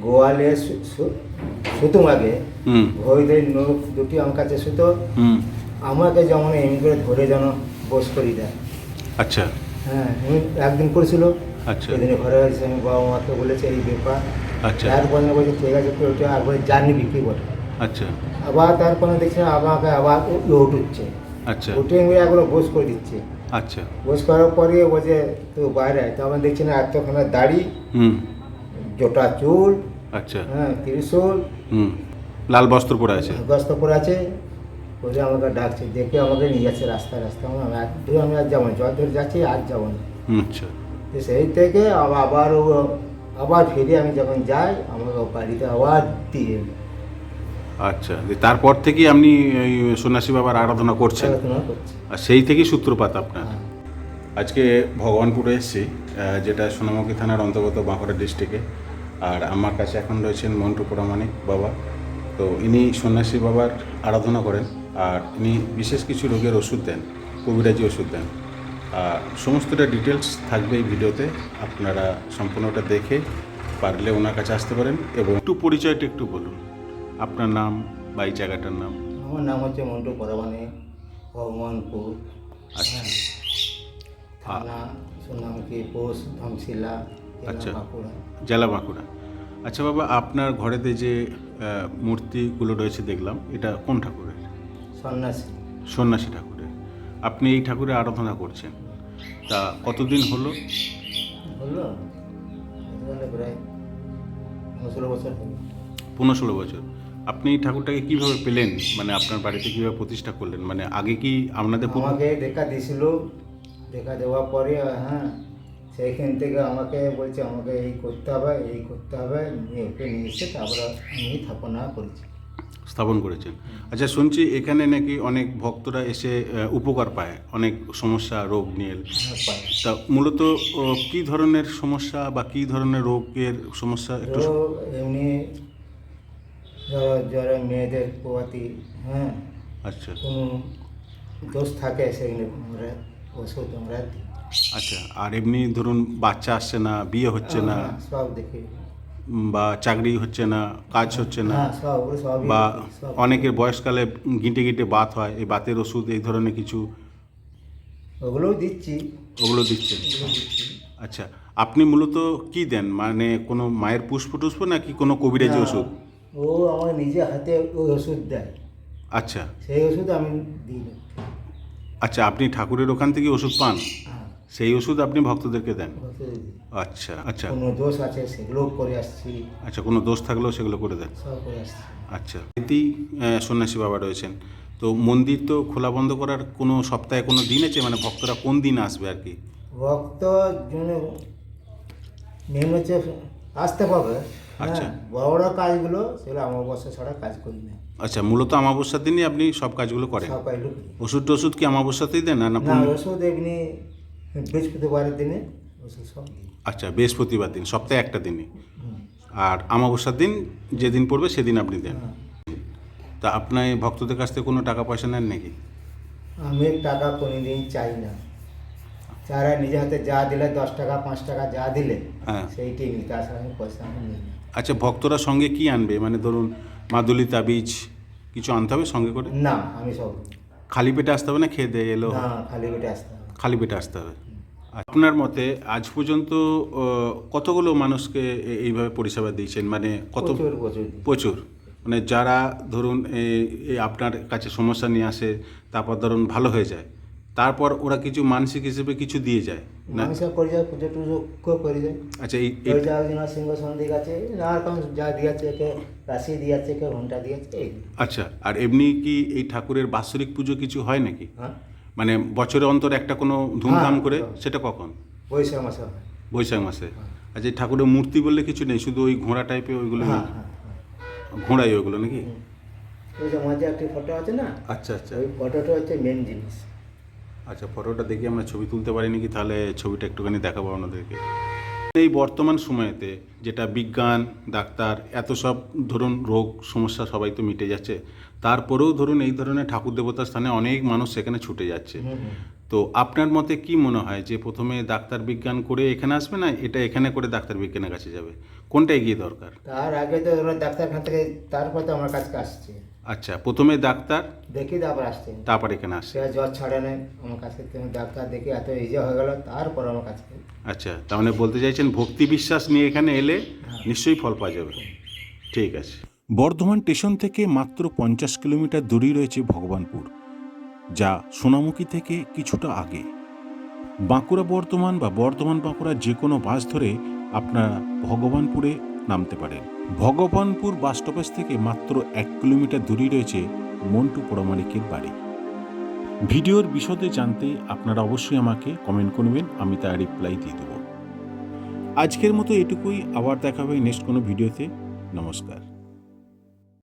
গোয়ালে শুতুম আগে ঘড়িদের নখ দুটি আমার কাছে শুতো, আমাকে যেমন এমনি করে ধরে যেন বস করি দেয়। আচ্ছা হ্যাঁ, এমনি একদিন করেছিল। আচ্ছা সেদিনে ঘরে এসে আমি বাবা মাকে বলেছে এই ব্যাপার। আচ্ছা তারপরে বলছে ঠিক আছে তো ওটা একবার জানি বিক্রি করে। আচ্ছা আবার তারপরে দেখছি আমাকে আবার লোট উঠছে, আচ্ছা উঠে এমনি একবার বস করে দিচ্ছে। আচ্ছা বস করার পরে বলছে তো বাইরে আয়। তো আমার দেখছি না এতখানা দাড়ি, জটা চুল, আচ্ছা হ্যাঁ ত্রিশূল, লাল বস্ত্র পরে আছে। গস্ত করে আছে। বলে আমাকে ডাকছে, দেখে আমাকে নিয়ে যাচ্ছে রাস্তায় রাস্তায়। আমি আর যাবো না, জল ধরে যাচ্ছি আর যাবো না। আচ্ছা তো সেই থেকে আবার ফিরে আমি যখন যাই আমাকে বাড়িতে আবার দিয়ে আচ্ছা তারপর থেকেই আপনি এই সন্ন্যাসী বাবার আরাধনা করছেন, খেলাধুলা করছি। আর সেই থেকেই সূত্রপাত আপনার। হ্যাঁ। আজকে ভগবানপুরে এসেছি, যেটা সোনামুখী থানার অন্তর্গত বাঁকুড়া ডিস্ট্রিক্টে। আর আমার কাছে এখন রয়েছেন মন্টু প্রামাণিক বাবা। তো ইনি সন্ন্যাসী বাবার আরাধনা করেন, আর ইনি বিশেষ কিছু রোগের ওষুধ দেন, কবিরাজি ওষুধ দেন। আর সমস্তটা ডিটেলস থাকবে এই ভিডিওতে, আপনারা সম্পূর্ণটা দেখে পারলে ওনার কাছে আসতে পারেন। এবং একটু পরিচয়টা একটু বলুন, আপনার নাম বা এই জায়গাটার নাম। আমার নাম হচ্ছে মন্টু প্রামাণিক, ভগবানপুর। আচ্ছা থানা সোনামুখী, পোস্ট ধমশিলা, আচ্ছা। বাঁকুড়া। জেলা বাঁকুড়া। আচ্ছা বাবা, আপনার ঘরেতে যে মূর্তিগুলো রয়েছে দেখলাম, এটা কোন ঠাকুরের? সন্ন্যাসী। সন্ন্যাসী ঠাকুরের। আপনি এই ঠাকুরের আরাধনা করছেন, তা কতদিন হলো? বললো প্রায় 16 বছর হলো। 15-16 বছর। আপনি এই ঠাকুরটাকে কীভাবে পেলেন, মানে আপনার বাড়িতে কীভাবে প্রতিষ্ঠা করলেন? মানে আগে কি আপনাদের আমাকে দেখা দিয়েছিল, দেখা দেওয়ার পরে হ্যাঁ সেইখান থেকে আমাকে বলছে আমাকে এই করতে হবে এই করতে হবে, নিয়ে ওকে নিয়ে এসে তারপরে আমি স্থাপনা করেছি। স্থাপন করেছেন? আচ্ছা, শুনছি এখানে নাকি অনেক ভক্তরা এসে উপকার পায় অনেক সমস্যা রোগ নিয়ে। হ্যাঁ, পাই। তা মূলত কী ধরনের সমস্যা বা কী ধরনের রোগের সমস্যা একটু? তো এমনি যারা মেয়েদের প্রতি হ্যাঁ আচ্ছা কোনো দোষ থাকে সেগুলো আমরা ওষুধ আমরা দিই। আচ্ছা। আর এমনি ধরুন বাচ্চা আসছে না, বিয়ে হচ্ছে না, হ্যাঁ, সব দেখি। বা চাকরি হচ্ছে না, কাজ হচ্ছে না, হ্যাঁ সব ওগুলো সবই বা দেখি, সব। অনেকের বয়সকালে গিঁটে গিঁটে বাত হয়, এই বাতের ওষুধ এই ধরনের কিছু ওগুলোও দিচ্ছি, ওগুলো দিচ্ছেন? ওগুলো দিচ্ছি। আচ্ছা, আপনি মূলত কি দেন, মানে কোনো মায়ের পুষ্প টুষ্প নাকি কোনো কবিরাজি না, ওষুধ? ও আমার নিজে হাতে ওই ওষুধ দেয়, আচ্ছা সেই ওষুধ আমি দিই না। আচ্ছা, আপনি ঠাকুরের ওখান থেকে ওষুধ পান, হ্যাঁ, সেই ওষুধ আপনি ভক্তদেরকে দেন? ওষুধ দিই। আচ্ছা আচ্ছা কোনো দোষ আছে সেগুলোও করে আসছি, আচ্ছা, কোনো দোষ থাকলেও সেগুলো করে দেন? সব করে আসছি। আচ্ছা, এতেই সন্ন্যাসী বাবা রয়েছেন। তো মন্দির তো খোলা বন্ধ করার কোনো সপ্তাহে কোনো দিন আছে, মানে ভক্তরা কোন দিন আসবে আর কি? ভক্ত জন্য মেন হচ্ছে আসতে পাবে। আচ্ছা। হ্যাঁ, বড় বড় কাজগুলো সেগুলো অমাবস্যা ছাড়া কাজ করি না, আচ্ছা, মূলত অমাবস্যার দিনই আপনি সব কাজগুলো করেন? সব কাজগুলো করি। ওষুধ টষুধ কি অমাবস্যাতেই দেন না? না, পূর্ণ- ওষুধ এমনি বৃহস্পতিবারের দিনে ওষুধ সব দিই। আচ্ছা, বৃহস্পতিবার দিন, সপ্তাহে একটা দিনই। হুম, আর অমাবস্যার দিন যেদিন পড়বে সেদিন আপনি দেন। হ্যাঁ। তা আপনার এই ভক্তদের কাছ থেকে কোনো টাকা পয়সা নেন নাকি? আমি টাকা কোনোদিন চাই না, যারা নিজে হাতে যা দিলে 10 টাকা 5 টাকা যা দিলে হ্যাঁ। সেইটাই নিই, তাছাড়া আমি পয়সা আমি নিই না। আচ্ছা, ভক্তরা সঙ্গে কি আনবে, মানে ধরুন মাদুলি তাবিজ কিছু আনতে হবে সঙ্গে করে? না, আমি সব খালি পেটে আসতে হবে না খেয়ে দিয়ে এলো? না, খালি পেটে আসতে হবে। খালি পেটে আসতে হবে। আপনার মতে আজ পর্যন্ত কতগুলো মানুষকে এইভাবে পরিষেবা দিয়েছেন, মানে কত? প্রচুর প্রচুর দিই। প্রচুর। মানে যারা ধরুন এই আপনার কাছে সমস্যা নিয়ে আসে, তারপর ধরুন ভালো হয়ে যায়, তারপর ওরা কিছু মানসিক হিসেবে কিছু দিয়ে যায় না? মানুষের করে যায়, পুজো টুজো করে যায়। আচ্ছা, এই ওই যা সিংহাসন দিয়ে গেছে, নানা রকম যা দিয়েছে, কে রাশি দিয়েছে, কে ঘন্টা দিয়েছে, এই। আচ্ছা, আর এমনি কি এই ঠাকুরের বাৎসরিক পুজো কিছু হয় নাকি? হ্যাঁ, মানে বছরে অন্তর একটা কোনো ধুমধাম হ্যাঁ, করে, হ্যাঁ। সেটা কখন? বৈশাখ মাসে হয়। বৈশাখ মাসে। আচ্ছা, এই ঠাকুরের মূর্তি বললে কিছু নেই, শুধু ওই ঘোড়া টাইপের ওইগুলো? হ্যাঁ, হ্যাঁ, ঘোড়াই ওইগুলো নাকি? হুম। ওই যে মাঝে একটি ফটো আছে না, আচ্ছা আচ্ছা ওই ফটোটা হচ্ছে মেন জিনিস। আচ্ছা, ফটোটা দেখি, আমরা ছবি তুলতে পারি নাকি, তাহলে ছবিটা একটুখানি দেখাবো আপনাদেরকে। এই বর্তমান সময়েতে যেটা বিজ্ঞান, ডাক্তার, এত সব ধরুন রোগ সমস্যা সবাই তো মিটে যাচ্ছে, তারপরেও ধরুন এই ধরনের ঠাকুর দেবতার স্থানে অনেক মানুষ সেখানে ছুটে যাচ্ছে। হুম, হুম। তো আপনার মতে কি মনে হয় যে প্রথমে ডাক্তার বিজ্ঞান করে এখানে আসবে না এটা এখানে করে ডাক্তার বিজ্ঞানের কাছে যাবে, কোনটা এগিয়ে দরকার? তার আগে তো ওরা ডাক্তারখানা থেকে তারপর তো আমার কাছে আসছে, আচ্ছা, প্রথমে ডাক্তার দেখি তারপর আসছে। তারপর এখানে আসে। সে আর জ্বর ছাড়ে নাই, আমার কাছে তুমি ডাক্তার দেখে এত ইজে হয়ে গেল, তারপর আমার কাছে। আচ্ছা, তার মানে বলতে চাইছেন ভক্তি বিশ্বাস নিয়ে এখানে এলে নিশ্চয়ই ফল পাওয়া যাবে। ঠিক আছে। বর্ধমান স্টেশন থেকে মাত্র 50 কিলোমিটার দূরেই রয়েছে ভগবানপুর, যা সোনামুখী থেকে কিছুটা আগে। বাঁকুড়া বর্ধমান বা বর্ধমান বাঁকুড়া যে কোনো বাস ধরে আপনারা ভগবানপুরে নামতে পারেন। ভগবানপুর বাস স্টপেজ থেকে মাত্র 1 কিলোমিটার দূরেই রয়েছে মন্টু পরামানিকের বাড়ি। ভিডিওর বিশদে জানতে আপনারা অবশ্যই আমাকে কমেন্ট করবেন, আমি তার রিপ্লাই দিয়ে দেবো। আজকের মতো এটুকুই, আবার দেখা হবে নেক্সট কোনো ভিডিওতে। নমস্কার।